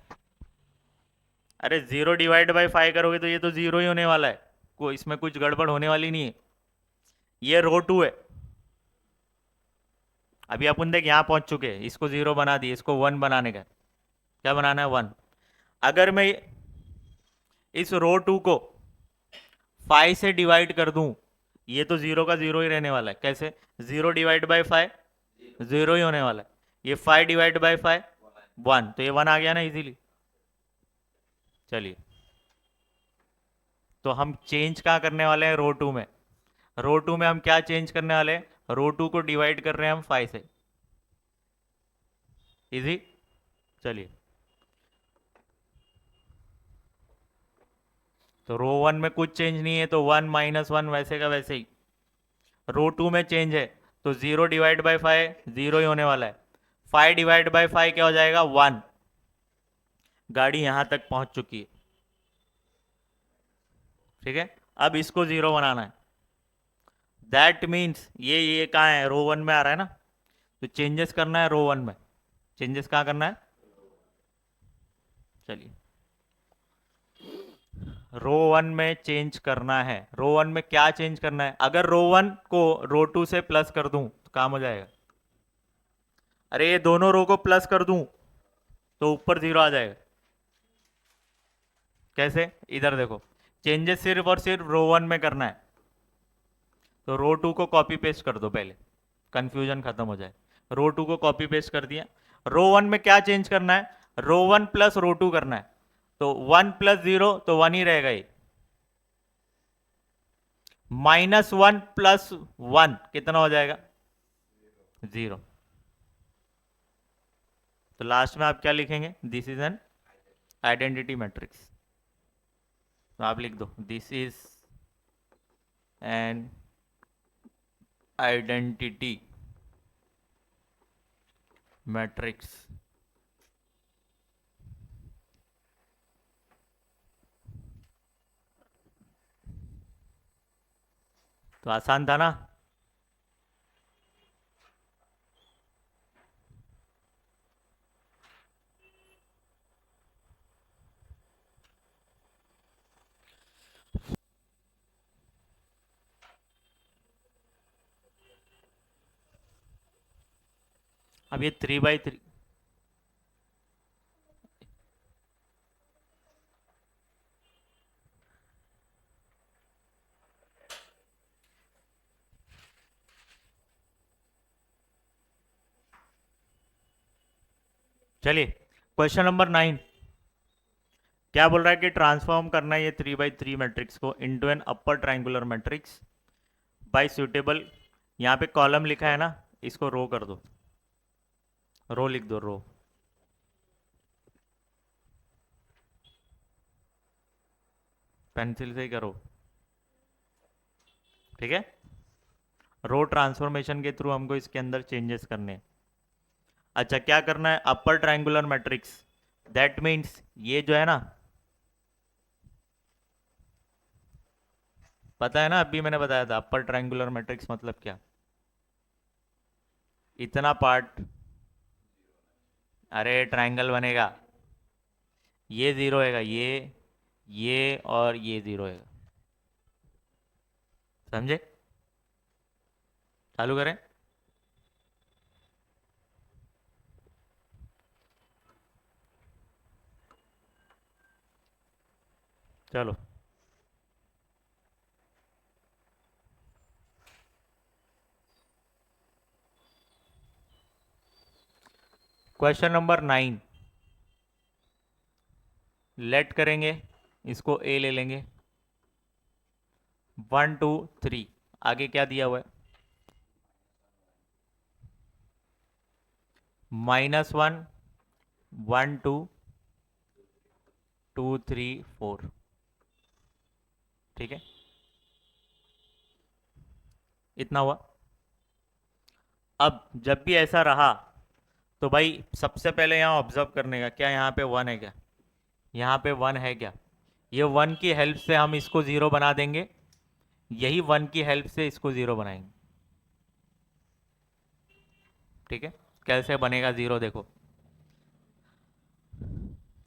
अरे 0 डिवाइड बाई 5 करोगे तो ये तो 0 ही होने वाला है, कोई इसमें कुछ गड़बड़ होने वाली नहीं है। ये रो 2 है। अभी अपन देख यहाँ पहुंच चुके हैं, इसको 0 बना दिए, इसको 1 बनाने का। क्या बनाना है? 1। अगर मैं इस रो 2 को 5 से डिवाइड कर दूं, ये तो 0 का 0 ही रहने वाला है। कैसे? 0 डिवाइड बाई 5 0 ही होने वाला है। ये 5 डिवाइड बाई 5 1, तो ये 1 आ गया ना इजीली। चलिए, तो हम चेंज कहाँ करने वाले हैं? रो 2 में। रो 2 में हम क्या चेंज करने वाले हैं? रो 2 को डिवाइड कर रहे हैं हम 5 से। इजी। चलिए, तो रो 1 में कुछ चेंज नहीं है, तो 1 माइनस 1 वैसे का वैसे ही। रो 2 में चेंज है, तो 0 डिवाइड बाई 5 0 ही होने वाला है। 5 डिवाइड बाई 5 क्या हो जाएगा? 1। गाड़ी यहां तक पहुंच चुकी है, ठीक है। अब इसको 0 बनाना है। दैट मीन्स ये कहाँ है? रो 1 में आ रहा है ना, तो चेंजेस करना है रो 1 में। चेंजेस कहाँ करना है? चलिए, रो 1 में चेंज करना है। रो 1 में क्या चेंज करना है? अगर रो 1 को रो 2 से प्लस कर दूं तो काम हो जाएगा। अरे ये दोनों रो को प्लस कर दूं तो ऊपर 0 आ जाएगा। कैसे? इधर देखो, चेंजेस सिर्फ और सिर्फ रो 1 में करना है। तो रो टू को कॉपी पेस्ट कर दो पहले, कंफ्यूजन खत्म हो जाए। रो टू को कॉपी पेस्ट कर दिया। रो वन में क्या चेंज करना है, रो वन प्लस रो टू करना है। तो वन प्लस जीरो तो वन ही रहेगा ये, माइनस वन प्लस वन कितना हो जाएगा, जीरो। तो लास्ट में आप क्या लिखेंगे, this is an identity matrix. तो आप लिख दो this is an identity matrix. तो आसान था ना। अब ये 3 by 3, चलिए क्वेश्चन नंबर 9 क्या बोल रहा है कि ट्रांसफॉर्म करना है ये 3 by 3 मैट्रिक्स को into an upper triangular matrix by suitable. यहाँ पे कॉलम लिखा है ना, इसको रो कर दो, रो लिख दो, रो। पेंसिल से ही करो, ठीक है। रो ट्रांसफॉर्मेशन के थ्रू हमको इसके अंदर चेंजेस करने हैं। अच्छा क्या करना है, अपर ट्रायंगुलर मैट्रिक्स, दैट मीन्स ये जो है ना, पता है ना, अभी मैंने बताया था अपर ट्रायंगुलर मैट्रिक्स मतलब क्या, इतना पार्ट, अरे ट्रायंगल बनेगा, ये जीरो होगा, ये और ये जीरो होगा, समझे। चालू करें। चलो क्वेश्चन नंबर 9 लेट करेंगे, इसको ए ले लेंगे, 1 2 3, आगे क्या दिया हुआ है, -1 1 2 2 3 4, ठीक है, इतना हुआ। अब जब भी ऐसा रहा तो भाई सबसे पहले यहाँ ऑब्जर्व करने का, क्या यहाँ पे 1 है क्या, यहाँ पे 1 है क्या, ये 1 की हेल्प से हम इसको ज़ीरो बना देंगे, यही 1 की हेल्प से इसको ज़ीरो बनाएंगे, ठीक है। कैसे बनेगा ज़ीरो देखो,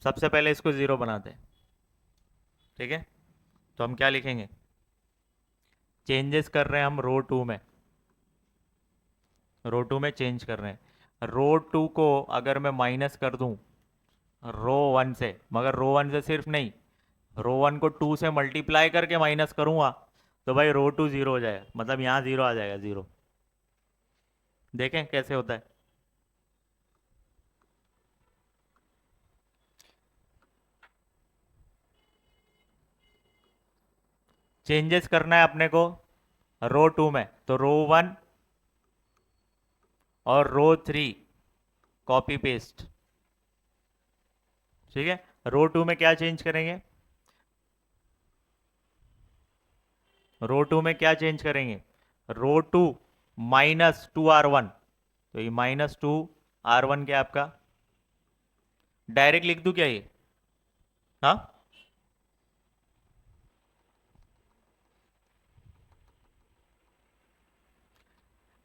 सबसे पहले इसको ज़ीरो बनाते हैं, ठीक है। तो हम क्या लिखेंगे, चेंजेस कर रहे हैं हम रो टू में, रो टू में चेंज कर रहे हैं। रो टू को अगर मैं माइनस कर दूं रो वन से, मगर रो वन से सिर्फ नहीं, रो वन को 2 से मल्टीप्लाई करके माइनस करूंगा तो भाई रो टू जीरो हो जाएगा, मतलब यहाँ जीरो आ जाएगा, जीरो। देखें कैसे होता है। चेंजेस करना है अपने को रो टू में, तो रो वन और रो थ्री कॉपी पेस्ट, ठीक है। रो टू में क्या चेंज करेंगे, रो टू में क्या चेंज करेंगे, रो टू -2r1, तो ये -2r1 क्या आपका, डायरेक्ट लिख दूं क्या ये, हाँ,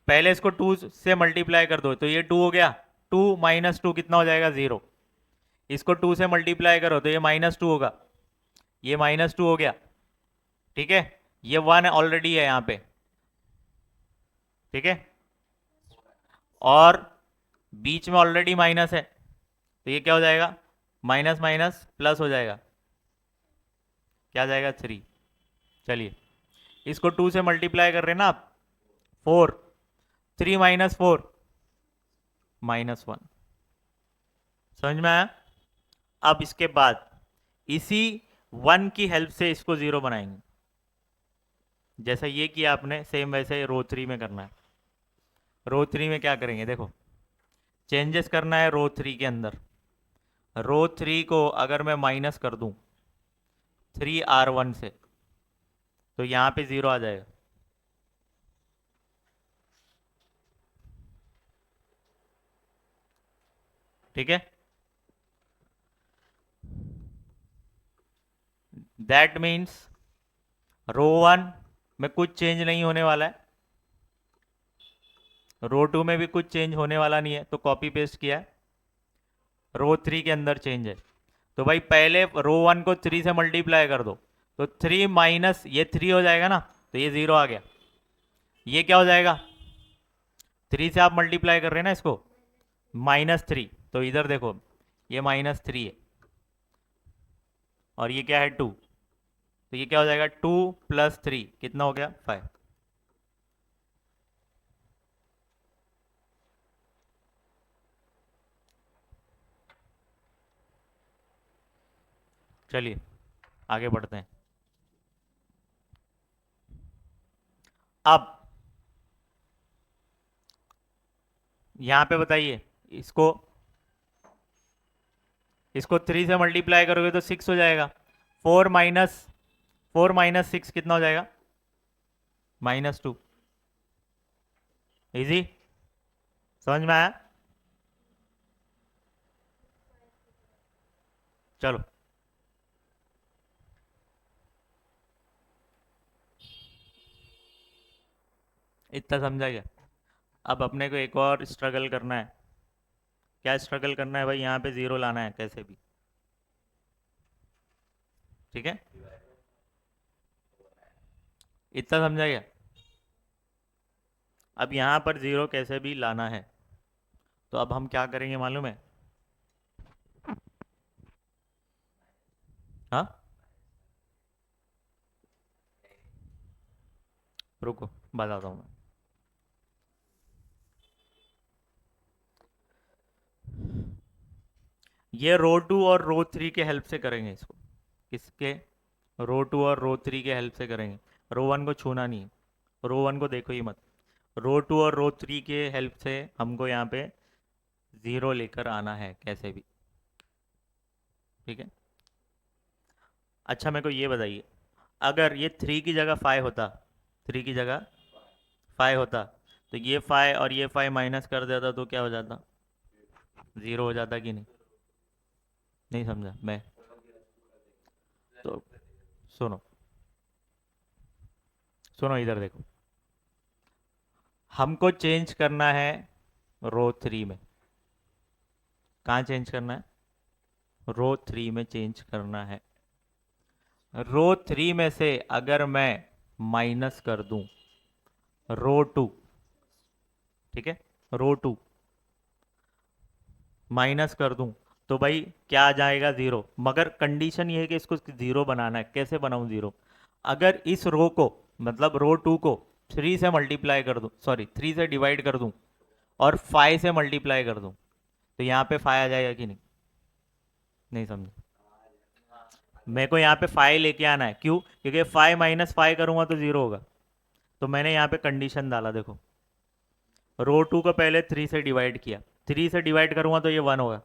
पहले इसको 2 से मल्टीप्लाई कर दो तो ये 2 हो गया, 2 -2 कितना हो जाएगा, 0। इसको 2 से मल्टीप्लाई करो तो ये -2 होगा, ये -2 हो गया, ठीक है। ये 1 ऑलरेडी है यहाँ पे, ठीक है, और बीच में ऑलरेडी माइनस है, तो ये क्या हो जाएगा, माइनस माइनस प्लस हो जाएगा, क्या जाएगा, 3। चलिए इसको 2 से मल्टीप्लाई कर रहे हैं ना आप, 4, 3 माइनस 4 -1। समझ में आया? अब इसके बाद इसी 1 की हेल्प से इसको 0 बनाएंगे। जैसा ये किया आपने सेम वैसे रो 3 में करना है। रो 3 में क्या करेंगे, देखो चेंजेस करना है रो 3 के अंदर। रो 3 को अगर मैं माइनस कर दूं 3R1 से, तो यहां पे 0 आ जाएगा। ठीक है, दैट मीन्स रो 1 में कुछ चेंज नहीं होने वाला है, रो 2 में भी कुछ चेंज होने वाला नहीं है, तो कॉपी पेस्ट किया है। रो 3 के अंदर चेंज है, तो भाई पहले रो 1 को 3 से मल्टीप्लाई कर दो, तो 3 माइनस ये 3 हो जाएगा ना, तो ये 0 आ गया। ये क्या हो जाएगा, 3 से आप मल्टीप्लाई कर रहे हैं ना इसको, -3, तो इधर देखो ये -3 है और ये क्या है 2, तो ये क्या हो जाएगा 2 + 3 कितना हो गया 5। चलिए आगे बढ़ते हैं। अब यहां पे बताइए, इसको इसको 3 से मल्टीप्लाई करोगे तो 6 हो जाएगा। 4 - 6 कितना हो जाएगा, -2। इजी, समझ में आया? चलो इतना समझा गया। अब अपने को एक और स्ट्रगल करना है। क्या स्ट्रगल करना है भाई, यहाँ पे 0 लाना है कैसे भी। ठीक है, इतना समझा गया। अब यहाँ पर 0 कैसे भी लाना है, तो अब हम क्या करेंगे मालूम है? हाँ, रुको बताता हूँ मैं। ये रो 2 और रो 3 के हेल्प से करेंगे इसको। किसके? रो 2 और रो 3 के हेल्प से करेंगे। रो 1 को छूना नहीं है, रो 1 को देखो ही मत। रो 2 और रो 3 के हेल्प से हमको यहाँ पे 0 लेकर आना है कैसे भी। ठीक है, अच्छा मेरे को ये बताइए, अगर ये 3 की जगह 5 होता, 3 की जगह 5 होता, तो ये 5 और ये 5 माइनस कर देता तो क्या हो जाता, 0 हो जाता कि नहीं? नहीं समझा मैं? तो सुनो, सुनो इधर देखो, हमको चेंज करना है रो 3 में। कहाँ चेंज करना है? रो 3 में चेंज करना है। रो 3 में से अगर मैं माइनस कर दूं रो 2, ठीक है, रो 2 माइनस कर दूं, तो भाई क्या आ जाएगा 0। मगर कंडीशन ये है कि इसको 0 बनाना है। कैसे बनाऊं 0? अगर इस रो को, मतलब रो 2 को 3 से मल्टीप्लाई कर दूं, सॉरी 3 से डिवाइड कर दूं और 5 से मल्टीप्लाई कर दूं, तो यहाँ पे 5 आ जाएगा कि नहीं? नहीं समझे? मेरे को यहाँ पे 5 लेके आना है, क्यों? क्योंकि 5 - 5 करूंगा तो 0 होगा। तो मैंने यहाँ पे कंडीशन डाला, देखो रो 2 को पहले 3 से डिवाइड किया, 3 से डिवाइड करूंगा तो ये 1 होगा,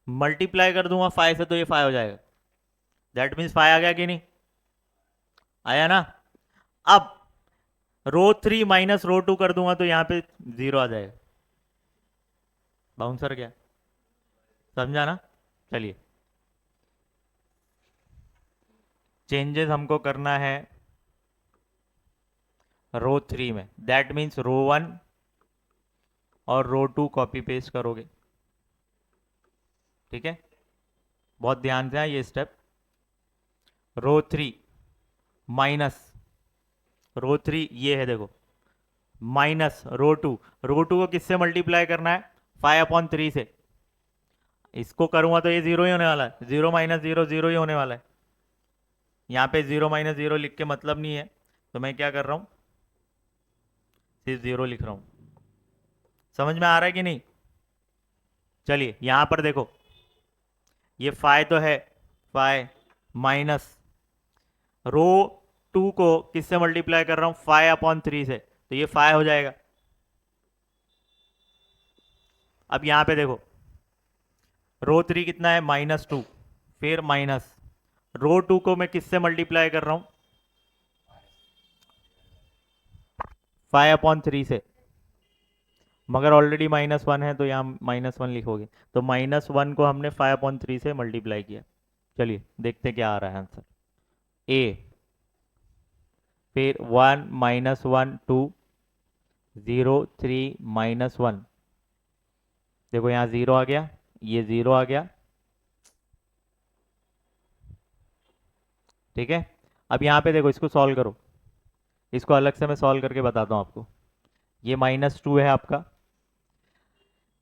मल्टीप्लाई कर दूंगा 5 से तो ये 5 हो जाएगा। दैट मीन्स 5 आ गया कि नहीं? आया ना? अब रो 3 माइनस रो 2 कर दूंगा तो यहाँ पे 0 आ जाएगा। बाउंसर क्या, समझा ना? चलिए, चेंजेस हमको करना है रो 3 में, दैट मीन्स रो 1 और रो 2 कॉपी पेस्ट करोगे। ठीक है, बहुत ध्यान से है ये स्टेप। रो 3 माइनस रो 3 ये है देखो, माइनस रो 2, रो 2 को किससे मल्टीप्लाई करना है? 5/3 से। इसको करूंगा तो ये 0 ही होने वाला है, 0 - 0 0 ही होने वाला है। यहाँ पे 0 - 0 लिख के मतलब नहीं है, तो मैं क्या कर रहा हूँ, सिर्फ 0 लिख रहा हूँ। समझ में आ रहा है कि नहीं? चलिए यहां पर देखो, ये फाइ तो है, फाइ माइनस रो 2 को किससे मल्टीप्लाई कर रहा हूं, 5/3 से, तो ये 5 हो जाएगा। अब यहां पे देखो, रो 3 कितना है, -2, फिर माइनस रो 2 को मैं किससे मल्टीप्लाई कर रहा हूं, 5/3 से, मगर ऑलरेडी -1 है तो यहाँ -1 लिखोगे, तो -1 को हमने 5/3 से मल्टीप्लाई किया। चलिए देखते क्या आ रहा है आंसर। ए, फिर 1 -1 2 0 3 -1, देखो यहाँ 0 आ गया, ये 0 आ गया, ठीक है। अब यहाँ पे देखो, इसको सॉल्व करो, इसको अलग से मैं सॉल्व करके बताता हूँ आपको। ये -2 है आपका,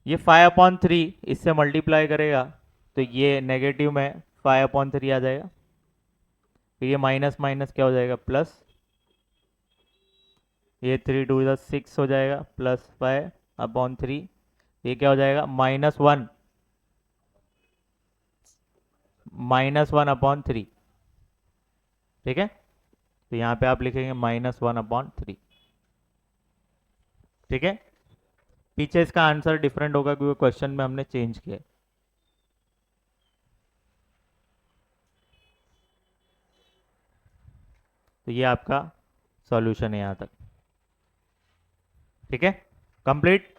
ये 5/3 इससे मल्टीप्लाई करेगा तो ये नेगेटिव में 5/3 आ जाएगा, फिर ये माइनस माइनस क्या हो जाएगा, प्लस, ये 3 2 6 हो जाएगा, +5/3, ये क्या हो जाएगा, -1, -1/3, ठीक है। तो यहाँ पे आप लिखेंगे -1/3, ठीक है। पीछे इसका आंसर डिफरेंट होगा क्योंकि क्वेश्चन में हमने चेंज किया। तो ये आपका सॉल्यूशन है यहाँ तक, ठीक है, कंप्लीट।